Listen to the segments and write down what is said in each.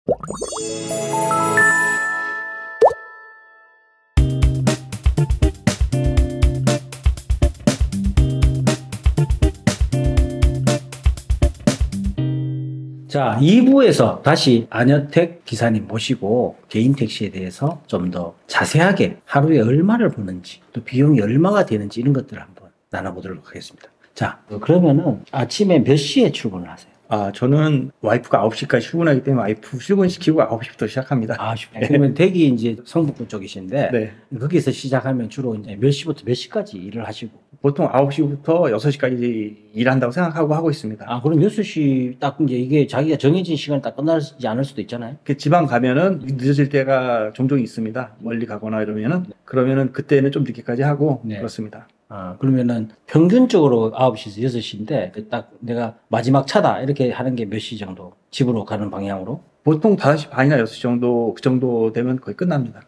자, 2부에서 다시 안현택 기사님 모시고 개인 택시에 대해서 좀 더 자세하게 하루에 얼마를 버는지 또 비용이 얼마가 되는지 이런 것들을 한번 나눠보도록 하겠습니다. 자, 그러면은 아침에 몇 시에 출근을 하세요? 저는 와이프가 9시까지 출근하기 때문에 와이프 출근시키고 9시부터 시작합니다. 그러면 댁이 이제 성북구 쪽이신데 네. 거기서 시작하면 주로 이제 몇 시부터 몇 시까지 일을 하시고? 보통 9시부터 6시까지 일한다고 생각하고 하고 있습니다. 그럼 6시 딱 이제 이게 자기가 정해진 시간에 딱 끝나지 않을 수도 있잖아요. 지방 가면은 늦어질 때가 종종 있습니다. 멀리 가거나 이러면은. 그러면은 그때는 좀 늦게까지 하고 그렇습니다. 그러면은 평균적으로 9시에서 6시인데 딱 내가 마지막 차다 이렇게 하는 게 몇 시 정도 집으로 가는 방향으로? 보통 5시 반이나 6시 정도 그 정도 되면 거의 끝납니다.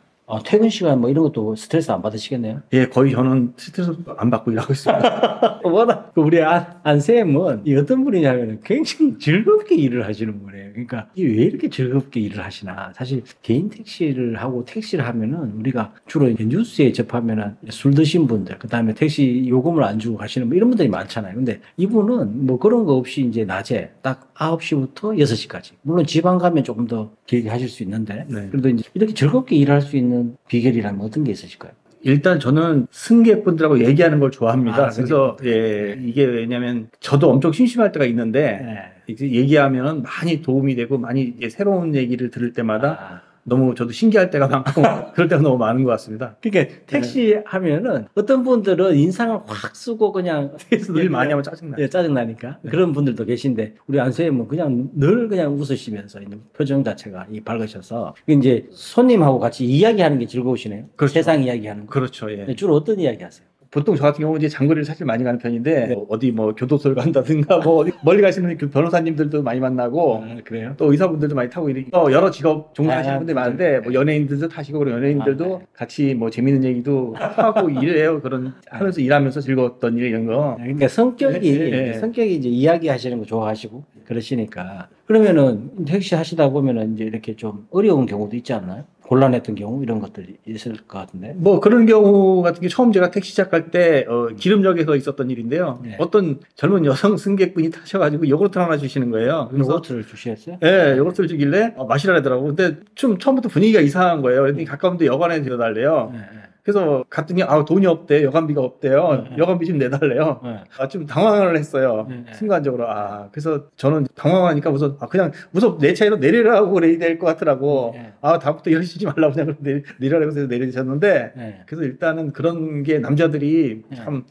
퇴근 시간 뭐 이런 것도 스트레스 안 받으시겠네요? 예, 거의 저는 스트레스 안 받고 일하고 있습니다. 워낙 우리 안쌤은 어떤 분이냐면 굉장히 즐겁게 일을 하시는 분이에요. 그러니까 왜 이렇게 즐겁게 일을 하시나. 사실 개인 택시를 하고 택시를 하면은 우리가 주로 이제 뉴스에 접하면은 술 드신 분들, 그 다음에 택시 요금을 안 주고 가시는 뭐 이런 분들이 많잖아요. 근데 이분은 뭐 그런 거 없이 이제 낮에 딱 9시부터 6시까지. 물론 지방 가면 조금 더 길게 하실 수 있는데 그래도 이제 이렇게 즐겁게 일할 수 있는 비결이라면 어떤 게 있으실까요? 일단 저는 승객분들하고 얘기하는 걸 좋아합니다. 그래서 이게 왜냐면 저도 엄청 심심할 때가 있는데 이제 얘기하면 많이 도움이 되고 많이 이제 새로운 얘기를 들을 때마다 너무 저도 신기할 때가 많고 그럴 때가 너무 많은 것 같습니다. 그러니까 택시 하면은 어떤 분들은 인상을 확 쓰고 그냥 일 많이 하면 짜증나요. 짜증나니까 그런 분들도 계신데 우리 안수님은 그냥 늘 그냥 웃으시면서 표정 자체가 밝으셔서 이제 손님하고 같이 이야기하는 게 즐거우시네요. 그렇죠. 세상 이야기하는 거. 그렇죠. 예. 주로 어떤 이야기 하세요? 보통 저 같은 경우는 이제 장거리를 사실 많이 가는 편인데 어디 뭐 교도소를 간다든가 뭐 어디 멀리 가시는 그 변호사님들도 많이 만나고 그래요? 또 의사분들도 많이 타고 여러 직업 종사하시는 분들이 많은데 뭐 연예인들도 타시고 그리고 연예인들도 같이 뭐 재밌는 얘기도 하고 일해요. 그런 하면서 일하면서 즐거웠던 일 이런 거. 그러니까 성격이 이제 이야기하시는 거 좋아하시고 그러시니까 그러면은 택시 하시다 보면은 이제 이렇게 좀 어려운 경우도 있지 않나요? 곤란했던 경우 이런 것들이 있을 것 같은데. 뭐 그런 경우 같은 게 처음 제가 택시 시작할 때 기름역에서 있었던 일인데요. 어떤 젊은 여성 승객분이 타셔가지고 요구르트 하나 주시는 거예요. 그래서 요구르트를 주셨어요? 네, 요구르트를 주길래 마시라더라고. 근데 좀 처음부터 분위기가 이상한 거예요. 그랬더니 가까운데 여관에 데려달래요. 그래서 갔더니 돈이 없대, 여관비가 없대요. 여관비 좀 내달래요. 좀 당황을 했어요. 순간적으로. 그래서 저는 당황하니까 우선 그냥 내 차로 내리라고 그래야 될 것 같더라고. 다음부터 이러시지 말라고 그냥 내리라고 해서 내리셨는데 그래서 일단은 그런 게 남자들이 참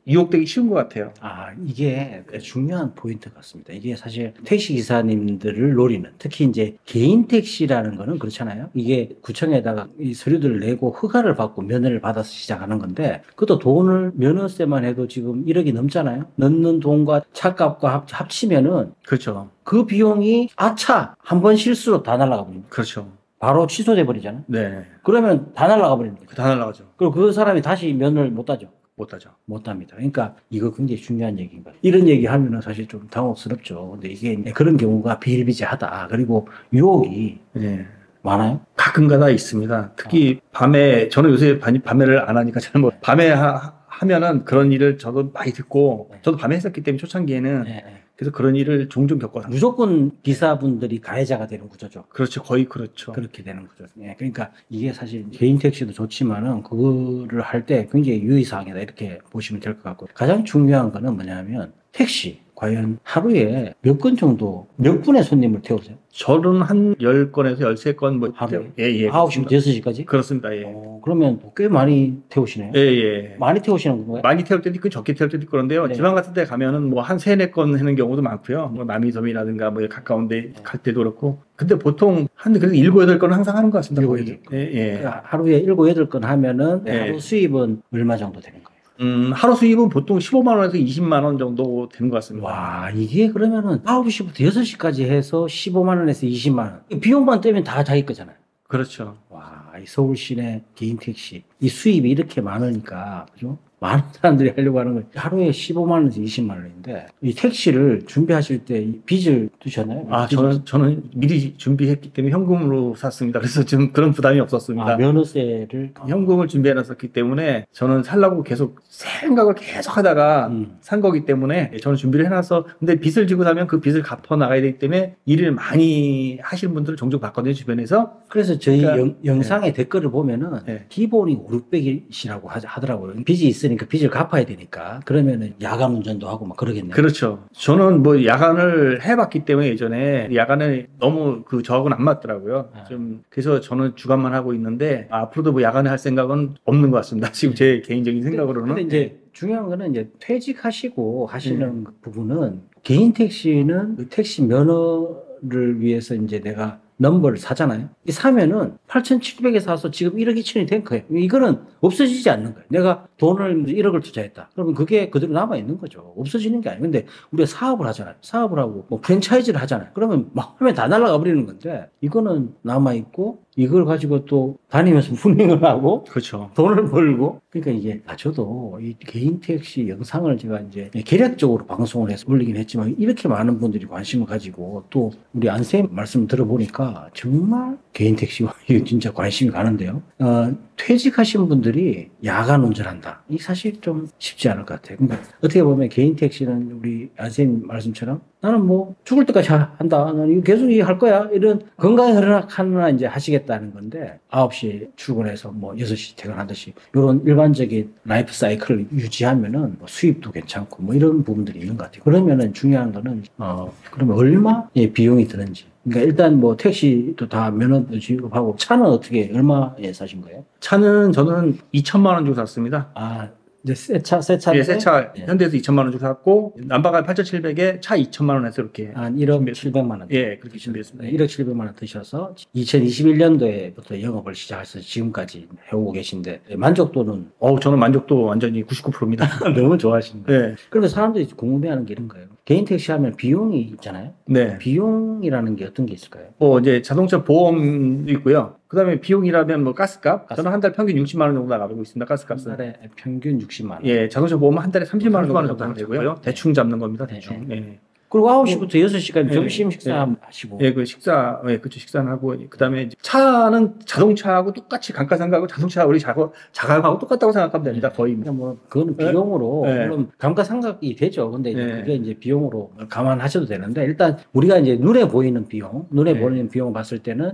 유혹되기 쉬운 것 같아요. 이게 중요한 포인트 같습니다. 이게 사실 택시 기사님들을 노리는, 특히 이제 개인 택시라는 거는 그렇잖아요. 이게 구청에다가 이 서류들을 내고 허가를 받고 면허를 받아서 시작하는 건데 그것도 돈을 면허세만 해도 지금 1억이 넘잖아요. 넣는 돈과 차값과 합치면은 그렇죠. 그 비용이 한 번 실수로 다 날아가 버립니다. 그렇죠. 바로 취소돼 버리잖아요. 네. 그러면 다 날아가 버립니다. 다 날아가죠. 그리고 그 사람이 다시 면허를 못 따죠. 못 땁니다. 그러니까 이거 굉장히 중요한 얘기인 거예요. 이런 얘기 하면은 사실 좀 당혹스럽죠. 근데 이게 그런 경우가 비일비재하다. 그리고 유혹이 많아요? 가끔가다 있습니다. 특히 밤에, 저는 요새 밤에를 안 하니까 잘 밤에 하면은 그런 일을 저도 많이 듣고, 저도 밤에 했었기 때문에 초창기에는. 그래서 그런 일을 종종 겪었어요. 무조건 기사분들이 가해자가 되는 구조죠. 그렇죠. 거의 그렇죠. 그렇게 되는 구조. 그러니까 이게 사실 개인 택시도 좋지만은 그거를 할 때 굉장히 유의사항이다 이렇게 보시면 될 것 같고 가장 중요한 거는 뭐냐면 택시. 과연 하루에 몇 건 정도, 몇 분의 손님을 태우세요? 저는 한 10건에서 13건 뭐. 하루에? 예. 9시부터 6시까지? 그렇습니다. 예. 그러면 꽤 많이 태우시네요? 예. 많이 태우시는 건가요? 많이 태울 때도 있고 적게 태울 때도 있고 그런데요. 지방 같은 데 가면은 뭐 한 3-4건 하는 경우도 많고요. 뭐 남이섬이라든가 뭐 가까운 데 갈 때도 그렇고. 근데 보통 그래도 7-8건은 항상 하는 것 같습니다. 7-8건. 예. 하루에 7-8건 하면은 하루 수입은 얼마 정도 되는 거예요? 하루 수입은 보통 15만 원에서 20만 원 정도 되는 것 같습니다. 와, 이게 그러면은 9시부터 6시까지 해서 15만 원에서 20만 원. 비용만 떼면 다 자기 거잖아요. 그렇죠. 와, 이 서울 시내 개인 택시. 이 수입이 이렇게 많으니까, 그죠? 많은 사람들이 하려고 하는 건 하루에 15만 원에서 20만 원인데 이 택시를 준비하실 때 빚을 두셨나요? 아, 저는 미리 준비했기 때문에 현금으로 샀습니다. 그래서 좀 그런 부담이 없었습니다. 아, 면허세를 현금을 준비해놨었기 때문에 저는 살라고 계속 생각을 계속 하다가 산 거기 때문에 저는 준비를 해놔서 근데 빚을 지고 나면 그 빚을 갚아 나가야 되기 때문에 일을 많이 하시는 분들을 종종 봤거든요, 주변에서. 그래서 저희 그러니까, 영상의 댓글을 보면은 기본이 5, 600이시라고 하더라고요. 빚이 있으니까 빚을 갚아야 되니까 그러면은 야간 운전도 하고 막 그러겠네요. 그렇죠. 저는 뭐 야간을 해봤기 때문에 예전에 야간에 너무 그 저하고는 안 맞더라고요. 좀 그래서 저는 주간만 하고 있는데 앞으로도 뭐 야간에 할 생각은 없는 것 같습니다. 지금 제 개인적인 생각으로는. 근데 이제 중요한 거는 이제 퇴직하시고 하시는 부분은 개인 택시는 그 택시 면허를 위해서 이제 내가 넘버를 사잖아요. 이 사면은 8,700에 사서 지금 1억 2천이 된 거예요. 이거는 없어지지 않는 거예요. 내가 돈을 1억을 투자했다. 그러면 그게 그대로 남아있는 거죠. 없어지는 게 아니에요. 근데 우리가 사업을 하잖아요. 사업을 하고 뭐 프랜차이즈를 하잖아요. 그러면 막 하면 다 날아가 버리는 건데 이거는 남아있고 이걸 가지고 또 다니면서 운행을 하고 그렇죠. 돈을 벌고 그러니까 이게 저도 이 개인 택시 영상을 제가 이제 계략적으로 방송을 해서 올리긴 했지만 이렇게 많은 분들이 관심을 가지고 또 우리 안쌤 말씀 들어보니까 정말 개인 택시가 진짜 관심이 가는데요. 퇴직하신 분들이 야간 운전한다. 이 사실 좀 쉽지 않을 것 같아요. 그러니까 어떻게 보면 개인 택시는 우리 안쌤 말씀처럼 나는 뭐 죽을 때까지 한다. 나는 이거 계속 할 거야. 이런 건강에 허락하느라 이제 하시겠다는 건데 9시에 출근해서 뭐 6시 퇴근하듯이 이런 일반적인 라이프 사이클을 유지하면은 뭐 수입도 괜찮고 뭐 이런 부분들이 있는 것 같아요. 그러면은 중요한 거는 그러면 얼마의 비용이 드는지. 그러니까 일단 뭐 택시도 다 면허도 지급하고 차는 어떻게 얼마에 사신 거예요? 차는 저는 2천만 원 주고 샀습니다. 아, 이제 새 차. 예, 새 차. 현대에서 2천만 원 주고 샀고 남바가 8,700에 차 2천만 원 해서 이렇게 한 1억 700만 원. 예, 그렇게 준비했습니다. 1억 700만 원 드셔서 2021년도에부터 영업을 시작하셔서 지금까지 해오고 계신데 만족도는? 저는 만족도 완전히 99%입니다. 너무 좋아하시는 거예요. 네. 그러면 사람들이 궁금해하는 게 이런 거예요. 개인 택시 하면 비용이 있잖아요. 네. 비용이라는 게 어떤 게 있을까요? 이제 자동차 보험도 있고요. 그 다음에 비용이라면 뭐 가스값. 저는 한 달 평균 60만 원 정도 나가고 있습니다. 가스값은. 한 달에 평균 60만 원. 예, 자동차 보험은 한 달에 30만 원 정도 하면 되고요. 대충 잡는 겁니다. 대충. 예. 그리고 9시부터 6시까지 점심 식사 하시고. 예, 그렇죠. 식사는 하고. 그 다음에 차는 자동차하고 똑같이 감가상각하고 자동차 우리 자가하고 똑같다고 생각하면 됩니다. 거의. 뭐, 그거는 비용으로, 물론 감가상각이 되죠. 근데 이제 그게 이제 비용으로 감안하셔도 되는데, 일단 우리가 이제 눈에 보이는 비용을 봤을 때는,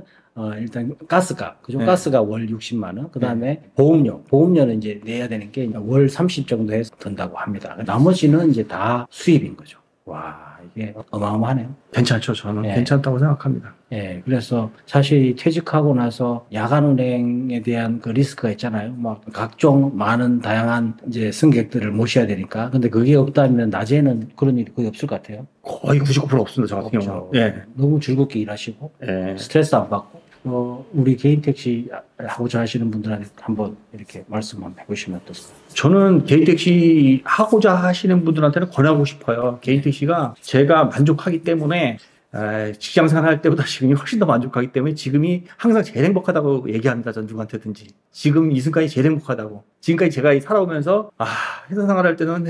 일단 가스값, 그죠? 가스가 월 60만 원. 그 다음에 보험료는 이제 내야 되는 게 월 30 정도 해서 든다고 합니다. 나머지는 이제 다 수입인 거죠. 와, 이게 어마어마하네요. 괜찮죠. 저는 괜찮다고 생각합니다. 예, 그래서 사실 퇴직하고 나서 야간 운행에 대한 그 리스크가 있잖아요. 막 각종 많은 다양한 이제 승객들을 모셔야 되니까. 근데 그게 없다면 낮에는 그런 일이 거의 없을 것 같아요. 거의 99% 없습니다. 저 같은 경우는. 예. 너무 즐겁게 일하시고 스트레스 안 받고. 우리 개인 택시 하고자 하시는 분들한테 한번 이렇게 말씀만 해보시면 어떻습니까? 저는 개인 택시 하고자 하시는 분들한테는 권하고 싶어요. 개인 택시가 제가 만족하기 때문에 직장 생활할 때보다 지금이 훨씬 더 만족하기 때문에 지금이 항상 제일 행복하다고 얘기합니다. 전 누구한테든지. 지금 이 순간이 제일 행복하다고. 지금까지 제가 살아오면서 회사 생활할 때는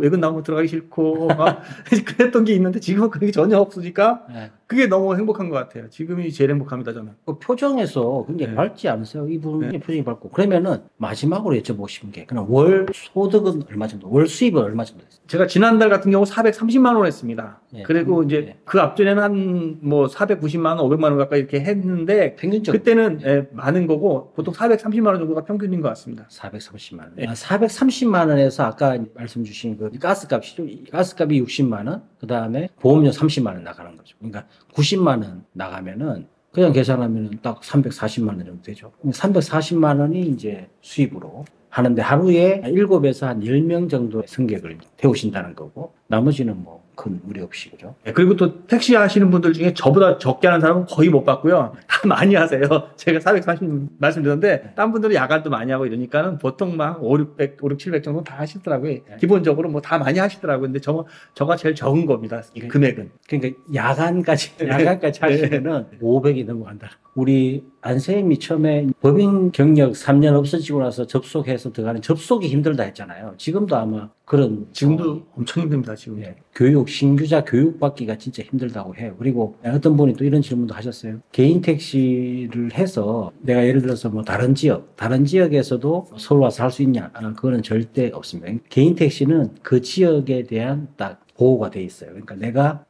외근 나오면 들어가기 싫고 막 그랬던 게 있는데 지금은 그런 게 전혀 없으니까 그게 너무 행복한 것 같아요. 지금이 제일 행복합니다. 저는. 그 표정에서 굉장히 밝지 않으세요? 이분의 표정이 밝고. 그러면은 마지막으로 여쭤보고 싶은 게 그냥 월 소득은 얼마 정도? 월 수입은 얼마 정도 됐어요? 제가 지난달 같은 경우 430만 원 했습니다. 그리고 이제 그 앞전에는 한 뭐 490만 원, 500만 원 가까이 이렇게 했는데 평균적으로 그때는 많이 거고 보통 430만 원 정도가 평균인 것 같습니다. 430만 원. 430만 원에서 아까 말씀 주신 그 가스값이죠. 가스값이 60만 원, 그 다음에 보험료 30만 원 나가는 거죠. 그러니까 90만 원 나가면은 그냥 계산하면은 딱 340만 원 정도 되죠. 340만 원이 이제 수입으로 하는데 하루에 7에서 한 10명 정도의 승객을 태우신다는 거고 나머지는 뭐 큰 무리 없이 그죠. 그리고 또 택시 하시는 분들 중에 저보다 적게 하는 사람은 거의 못 봤고요. 다 많이 하세요. 제가 430 말씀드렸는데 딴 분들은 야간도 많이 하고 이러니까는 보통 막 5, 700 정도 다 하시더라고요. 기본적으로 뭐 다 많이 하시더라고요. 근데 저가 제일 적은 겁니다. 금액은. 그러니까 야간까지 하시면은 500이 넘어간다. 우리 안쌤이 처음에 법인 경력 3년 없어지고 나서 접속해서 들어가는 접속이 힘들다 했잖아요. 지금도 아마 그런 지금도 엄청 힘듭니다. 지금. 예, 교육 신규자 교육 받기가 진짜 힘들다고 해요. 그리고 어떤 분이 또 이런 질문도 하셨어요. 개인 택시를 해서 내가 예를 들어서 뭐 다른 지역에서도 서울 와서 할 수 있냐? 그거는 절대 없습니다. 개인 택시는 그 지역에 대한 딱 보호가 돼 있어요. 그러니까 내가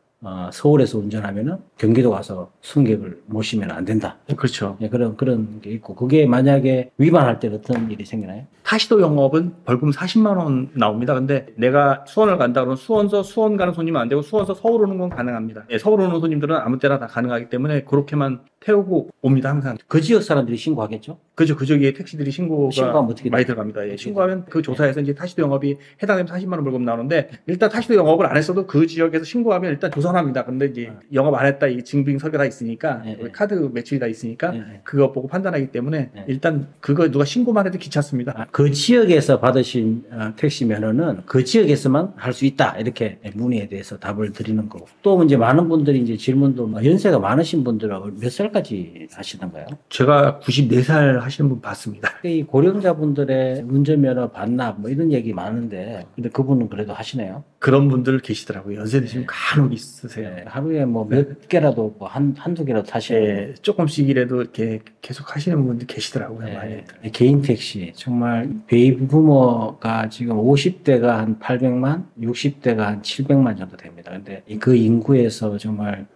서울에서 운전하면은 경기도 가서 승객을 모시면 안 된다. 그렇죠. 예, 그런 게 있고, 그게 만약에 위반할 때 어떤 일이 생기나요? 타시도 영업은 벌금 40만 원 나옵니다. 근데 내가 수원을 간다 그러면 수원서 수원 가는 손님은 안 되고 수원서 서울 오는 건 가능합니다. 예, 서울 오는 손님들은 아무 때나 다 가능하기 때문에 그렇게만 태우고 옵니다. 항상. 그 지역 사람들이 신고하겠죠? 그죠. 그 지역에 택시들이 신고가 신고하면 어떻게 많이 돼요? 들어갑니다. 예, 신고하면 그 조사에서 이제 타시도 영업이 해당되면 40만 원 벌금 나오는데 일단 타시도 영업을 안 했어도 그 지역에서 신고하면 일단 조사합니다. 근데 이제 영업 안 했다 이 증빙 서류가 다 있으니까 카드 매출이 다 있으니까 그거 보고 판단하기 때문에 일단 그거 누가 신고만 해도 귀찮습니다. 그 지역에서 받으신 택시 면허는 그 지역에서만 할 수 있다 이렇게 문의에 대해서 답을 드리는 거고, 또 이제 많은 분들이 이제 질문도 연세가 많으신 분들은 몇 살까지 하시던가요? 제가 94살 하시는 분 봤습니다. 이 고령자분들의 운전면허 반납 뭐 이런 얘기 많은데, 근데 그분은 그래도 하시네요. 그런 분들 계시더라고요. 연세 드시면 간혹 있으세요. 네, 하루에 뭐 몇 개라도 뭐 한두 개라도 타시는. 네, 조금씩이라도 이렇게 계속 하시는 분들 계시더라고요. 네, 많이. 개인 택시 정말 베이비 부머가 지금 50대가 한 800만, 60대가 한 700만 정도 됩니다. 근데 그 인구에서 정말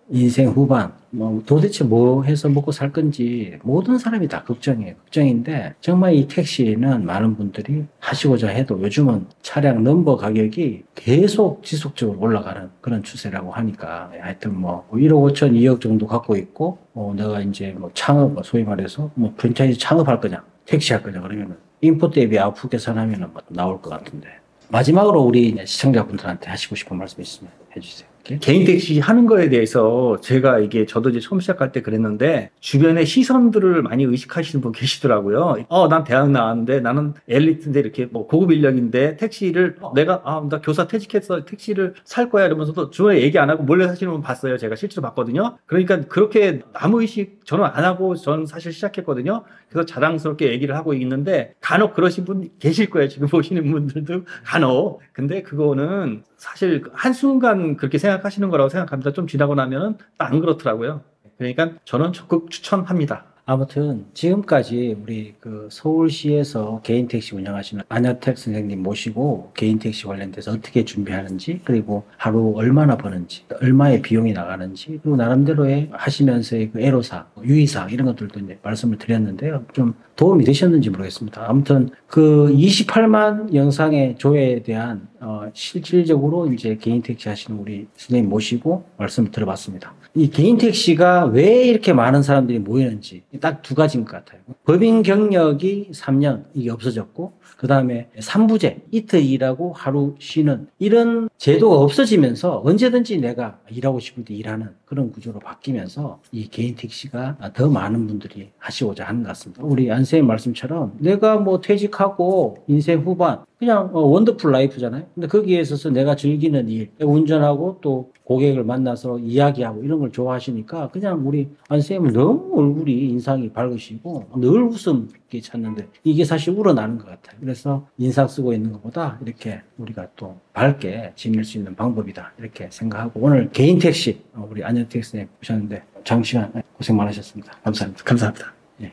인생 후반 뭐 도대체 뭐 해서 먹고 살 건지 모든 사람이 다 걱정인데, 정말 이 택시는 많은 분들이 하시고자 해도 요즘은 차량 넘버 가격이 계속 지속적으로 올라가는 그런 추세라고 하니까, 하여튼 뭐 1억 5천 2억 정도 갖고 있고, 내가 이제 뭐 창업, 소위 말해서 뭐 프랜차이즈 창업할 거냐, 택시 할 거냐 그러면은 인풋 대비 아웃풋 계산하면은 뭐 나올 것 같은데, 마지막으로 우리 시청자분들한테 하시고 싶은 말씀 있으면 해주세요. 개인 택시 하는 거에 대해서 제가 저도 이제 처음 시작할 때 그랬는데, 주변의 시선들을 많이 의식하시는 분 계시더라고요. 난 대학 나왔는데 나는 엘리트인데 이렇게 뭐 고급 인력인데 택시를 나 교사 퇴직해서 택시를 살 거야 이러면서도 주변에 얘기 안 하고 몰래 사시는 분 봤어요. 제가 실제로 봤거든요. 그러니까 그렇게 아무 의식 저는 안 하고 저는 사실 시작했거든요. 그래서 자랑스럽게 얘기를 하고 있는데 간혹 그러신 분 계실 거예요. 지금 보시는 분들도 간혹. 근데 그거는 사실 한순간 그렇게 생각하시는 거라고 생각합니다. 좀 지나고 나면은 안 그렇더라고요. 그러니까 저는 적극 추천합니다. 아무튼 지금까지 우리 그 서울시에서 개인 택시 운영하시는 안여택 선생님 모시고 개인 택시 관련돼서 어떻게 준비하는지, 그리고 하루 얼마나 버는지, 얼마의 비용이 나가는지, 그리고 나름대로의 하시면서의 그 애로사항, 유의사항 이런 것들도 이제 말씀을 드렸는데요. 좀 도움이 되셨는지 모르겠습니다. 아무튼 그 28만 영상의 조회에 대한 실질적으로 이제 개인 택시 하시는 우리 선생님 모시고 말씀을 들어봤습니다. 이 개인 택시가 왜 이렇게 많은 사람들이 모이는지 딱 두 가지인 것 같아요. 법인 경력이 3년 이게 없어졌고, 그 다음에 3부제 이틀 일하고 하루 쉬는 이런 제도가 없어지면서 언제든지 내가 일하고 싶을 때 일하는 그런 구조로 바뀌면서 이 개인 택시가 더 많은 분들이 하시고자 하는 것 같습니다. 우리 안 선생님 말씀처럼 내가 뭐 퇴직하고 인생 후반 그냥 원더풀 라이프잖아요. 근데 거기에 있어서 내가 즐기는 일, 운전하고 또 고객을 만나서 이야기하고 이런 걸 좋아하시니까 그냥 우리 안 선생님은 너무 얼굴이 인상이 밝으시고 늘 웃음 있게 찾는데, 이게 사실 우러나는 것 같아요. 그래서 인상 쓰고 있는 것보다 이렇게 우리가 또 밝게 지낼 수 있는 방법이다 이렇게 생각하고, 오늘 개인 택시 우리 안여택 선생님 보셨는데 장시간 고생 많으셨습니다. 감사합니다. 감사합니다. 예.